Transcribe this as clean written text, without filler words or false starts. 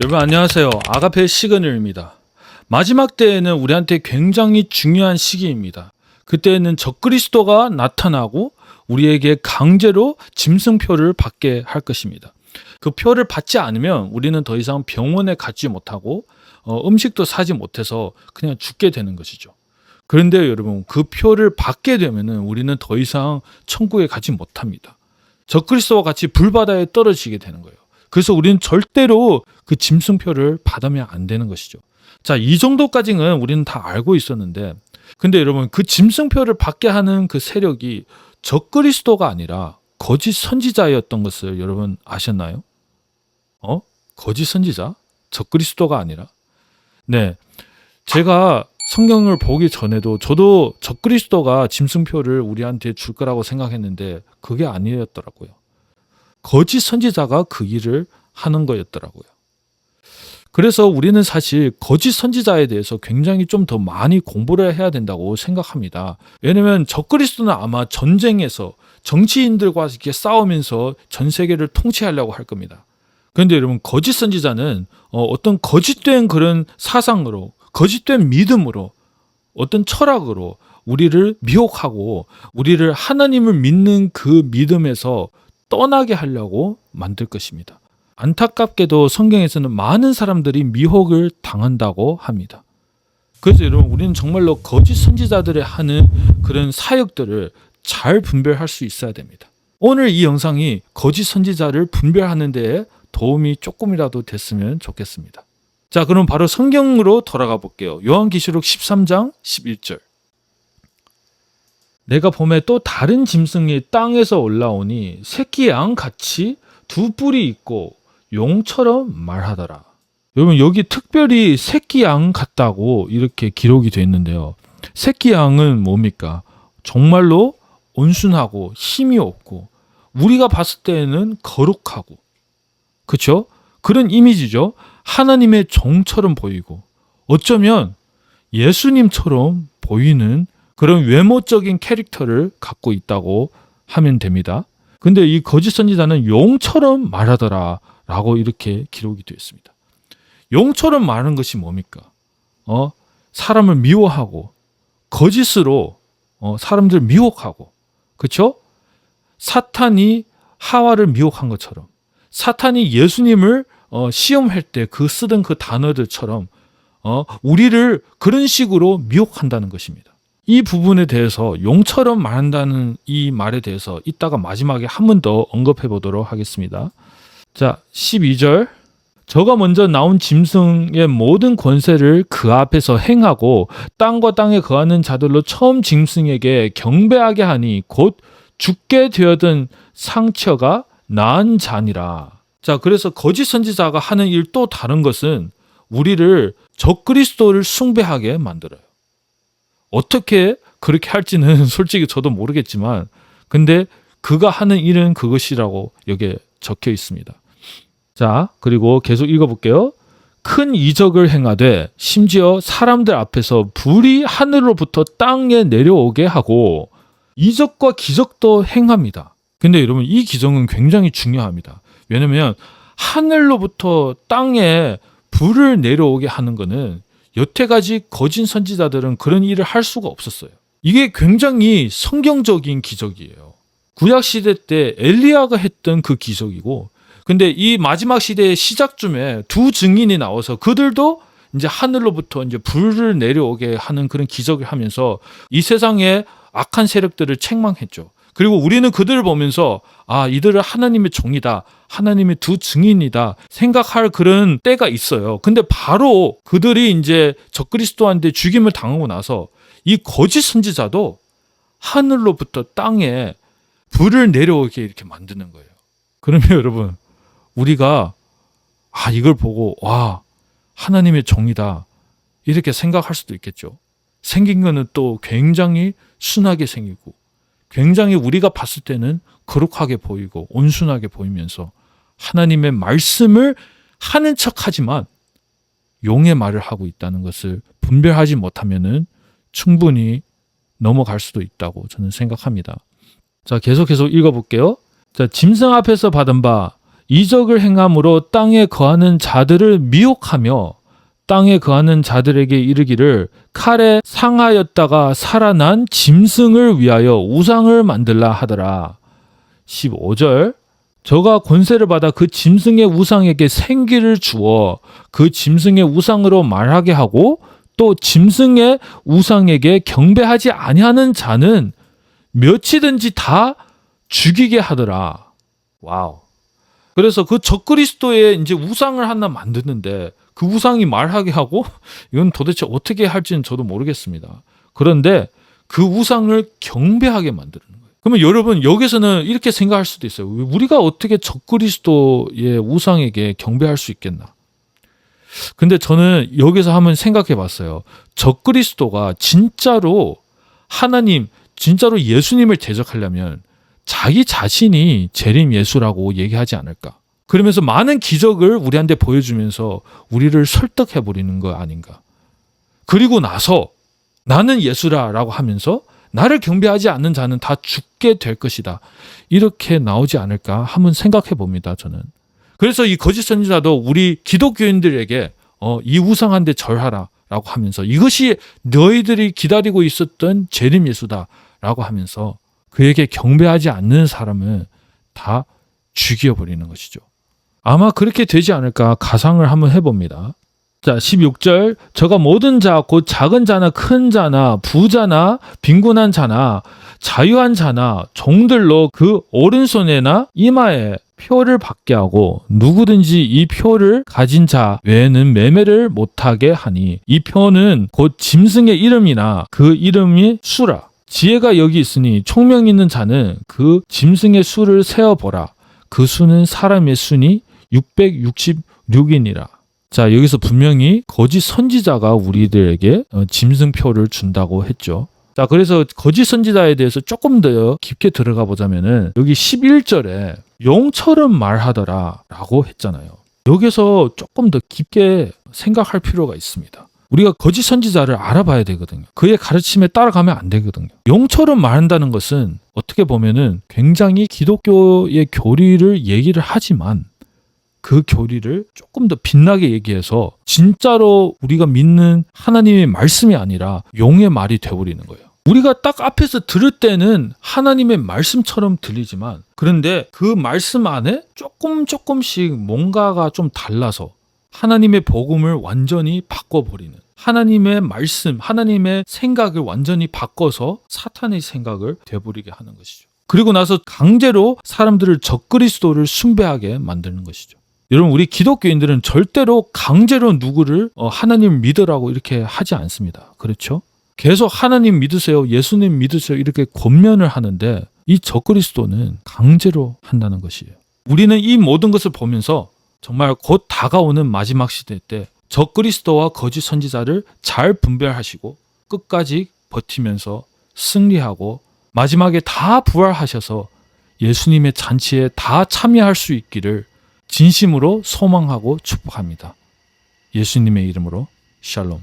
여러분 안녕하세요. 아가페 시그널입니다. 마지막 때에는 우리한테 굉장히 중요한 시기입니다. 그때에는 적그리스도가 나타나고 우리에게 강제로 짐승표를 받게 할 것입니다. 그 표를 받지 않으면 우리는 더 이상 병원에 가지 못하고 음식도 사지 못해서 그냥 죽게 되는 것이죠. 그런데 여러분, 그 표를 받게 되면 우리는 더 이상 천국에 가지 못합니다. 적그리스도와 같이 불바다에 떨어지게 되는 거예요. 그래서 우리는 절대로 그 짐승표를 받으면 안 되는 것이죠. 자, 이 정도까지는 우리는 다 알고 있었는데, 근데 여러분, 그 짐승표를 받게 하는 그 세력이 적그리스도가 아니라 거짓 선지자였던 것을 여러분 아셨나요? 거짓 선지자? 적그리스도가 아니라? 네. 제가 성경을 보기 전에도 저도 적그리스도가 짐승표를 우리한테 줄 거라고 생각했는데 그게 아니었더라고요. 거짓 선지자가 그 일을 하는 거였더라고요. 그래서 우리는 사실 거짓 선지자에 대해서 굉장히 좀 더 많이 공부를 해야 된다고 생각합니다. 왜냐하면 적그리스도는 아마 전쟁에서 정치인들과 이렇게 싸우면서 전 세계를 통치하려고 할 겁니다. 그런데 여러분, 거짓 선지자는 어떤 거짓된 그런 사상으로, 거짓된 믿음으로, 어떤 철학으로 우리를 미혹하고 우리를 하나님을 믿는 그 믿음에서 떠나게 하려고 만들 것입니다. 안타깝게도 성경에서는 많은 사람들이 미혹을 당한다고 합니다. 그래서 여러분, 우리는 정말로 거짓 선지자들의 하는 그런 사역들을 잘 분별할 수 있어야 됩니다. 오늘 이 영상이 거짓 선지자를 분별하는 데에 도움이 조금이라도 됐으면 좋겠습니다. 자, 그럼 바로 성경으로 돌아가 볼게요. 요한계시록 13장 11절. 내가 봄에 또 다른 짐승이 땅에서 올라오니 새끼 양 같이 두 뿔이 있고 용처럼 말하더라. 여러분, 여기 특별히 새끼 양 같다고 이렇게 기록이 되어 있는데요. 새끼 양은 뭡니까? 정말로 온순하고 힘이 없고 우리가 봤을 때는 거룩하고, 그렇죠? 그런 이미지죠. 하나님의 종처럼 보이고 어쩌면 예수님처럼 보이는 그런 외모적인 캐릭터를 갖고 있다고 하면 됩니다. 근데 이 거짓 선지자는 용처럼 말하더라 라고 이렇게 기록이 되어 있습니다. 용처럼 말하는 것이 뭡니까? 사람을 미워하고 거짓으로 사람들을 미혹하고, 그렇죠? 사탄이 하와를 미혹한 것처럼, 사탄이 예수님을 시험할 때 그 쓰던 그 단어들처럼 우리를 그런 식으로 미혹한다는 것입니다. 이 부분에 대해서 용처럼 말한다는 이 말에 대해서 이따가 마지막에 한 번 더 언급해 보도록 하겠습니다. 자, 12절. 저가 먼저 나온 짐승의 모든 권세를 그 앞에서 행하고 땅과 땅에 거하는 자들로 처음 짐승에게 경배하게 하니 곧 죽게 되었던 상처가 나은 자니라. 자, 그래서 거짓 선지자가 하는 일 또 다른 것은 우리를 적그리스도를 숭배하게 만들어요. 어떻게 그렇게 할지는 솔직히 저도 모르겠지만, 근데 그가 하는 일은 그것이라고 여기에 적혀 있습니다. 자, 그리고 계속 읽어볼게요. 큰 이적을 행하되 심지어 사람들 앞에서 불이 하늘로부터 땅에 내려오게 하고 이적과 기적도 행합니다. 근데 여러분, 이 기적은 굉장히 중요합니다. 왜냐하면 하늘로부터 땅에 불을 내려오게 하는 것은 여태까지 거짓 선지자들은 그런 일을 할 수가 없었어요. 이게 굉장히 성경적인 기적이에요. 구약시대 때 엘리야가 했던 그 기적이고, 근데 이 마지막 시대의 시작쯤에 두 증인이 나와서 그들도 이제 하늘로부터 이제 불을 내려오게 하는 그런 기적을 하면서 이 세상의 악한 세력들을 책망했죠. 그리고 우리는 그들을 보면서 이들은 하나님의 종이다, 하나님의 두 증인이다 생각할 그런 때가 있어요. 근데 바로 그들이 이제 적그리스도한테 죽임을 당하고 나서 이 거짓 선지자도 하늘로부터 땅에 불을 내려오게 이렇게 만드는 거예요. 그러면 여러분, 우리가 이걸 보고 하나님의 종이다 이렇게 생각할 수도 있겠죠. 생긴 거는 또 굉장히 순하게 생기고 굉장히 우리가 봤을 때는 거룩하게 보이고 온순하게 보이면서 하나님의 말씀을 하는 척하지만 용의 말을 하고 있다는 것을 분별하지 못하면은 충분히 넘어갈 수도 있다고 저는 생각합니다. 자, 계속해서 읽어볼게요. 자, 짐승 앞에서 받은 바 이적을 행함으로 땅에 거하는 자들을 미혹하며 땅에 거하는 자들에게 이르기를 칼에 상하였다가 살아난 짐승을 위하여 우상을 만들라 하더라. 15절 저가 권세를 받아 그 짐승의 우상에게 생기를 주어 그 짐승의 우상으로 말하게 하고 또 짐승의 우상에게 경배하지 아니하는 자는 몇이든지 다 죽이게 하더라. 와우. 그래서 그 적그리스도의 이제 우상을 하나 만드는데 그 우상이 말하게 하고 이건 도대체 어떻게 할지는 저도 모르겠습니다. 그런데 그 우상을 경배하게 만드는 거예요. 그러면 여러분 여기서는 이렇게 생각할 수도 있어요. 우리가 어떻게 적그리스도의 우상에게 경배할 수 있겠나? 근데 저는 여기서 한번 생각해 봤어요. 적그리스도가 진짜로 하나님, 진짜로 예수님을 대적하려면 자기 자신이 재림 예수라고 얘기하지 않을까? 그러면서 많은 기적을 우리한테 보여주면서 우리를 설득해 버리는 거 아닌가? 그리고 나서 나는 예수라라고 하면서 나를 경배하지 않는 자는 다 죽게 될 것이다. 이렇게 나오지 않을까 한번 생각해 봅니다. 저는. 그래서 이 거짓 선지자도 우리 기독교인들에게 이 우상한테 절하라 라고 하면서 이것이 너희들이 기다리고 있었던 재림 예수다라고 하면서 그에게 경배하지 않는 사람은 다 죽여버리는 것이죠. 아마 그렇게 되지 않을까 가상을 한번 해봅니다. 자, 16절 저가 모든 자 곧 작은 자나 큰 자나 부자나 빈곤한 자나 자유한 자나 종들로 그 오른손에나 이마에 표를 받게 하고 누구든지 이 표를 가진 자 외에는 매매를 못하게 하니 이 표는 곧 짐승의 이름이나 그 이름이 수라. 지혜가 여기 있으니 총명 있는 자는 그 짐승의 수를 세어보라. 그 수는 사람의 수니 666이니라. 자, 여기서 분명히 거짓 선지자가 우리들에게 짐승표를 준다고 했죠. 자, 그래서 거짓 선지자에 대해서 조금 더 깊게 들어가 보자면은 여기 11절에 용처럼 말하더라 라고 했잖아요. 여기서 조금 더 깊게 생각할 필요가 있습니다. 우리가 거짓 선지자를 알아봐야 되거든요. 그의 가르침에 따라가면 안 되거든요. 용처럼 말한다는 것은 어떻게 보면은 굉장히 기독교의 교리를 얘기를 하지만 그 교리를 조금 더 빛나게 얘기해서 진짜로 우리가 믿는 하나님의 말씀이 아니라 용의 말이 되어버리는 거예요. 우리가 딱 앞에서 들을 때는 하나님의 말씀처럼 들리지만 그런데 그 말씀 안에 조금씩 뭔가가 좀 달라서 하나님의 복음을 완전히 바꿔버리는 하나님의 말씀, 하나님의 생각을 완전히 바꿔서 사탄의 생각을 되어버리게 하는 것이죠. 그리고 나서 강제로 사람들을 적그리스도를 숭배하게 만드는 것이죠. 여러분 우리 기독교인들은 절대로 강제로 누구를 하나님을 믿으라고 이렇게 하지 않습니다. 그렇죠? 계속 하나님 믿으세요, 예수님 믿으세요 이렇게 권면을 하는데 이 적그리스도는 강제로 한다는 것이에요. 우리는 이 모든 것을 보면서 정말 곧 다가오는 마지막 시대 때 적그리스도와 거짓 선지자를 잘 분별하시고 끝까지 버티면서 승리하고 마지막에 다 부활하셔서 예수님의 잔치에 다 참여할 수 있기를 진심으로 소망하고 축복합니다. 예수님의 이름으로 샬롬.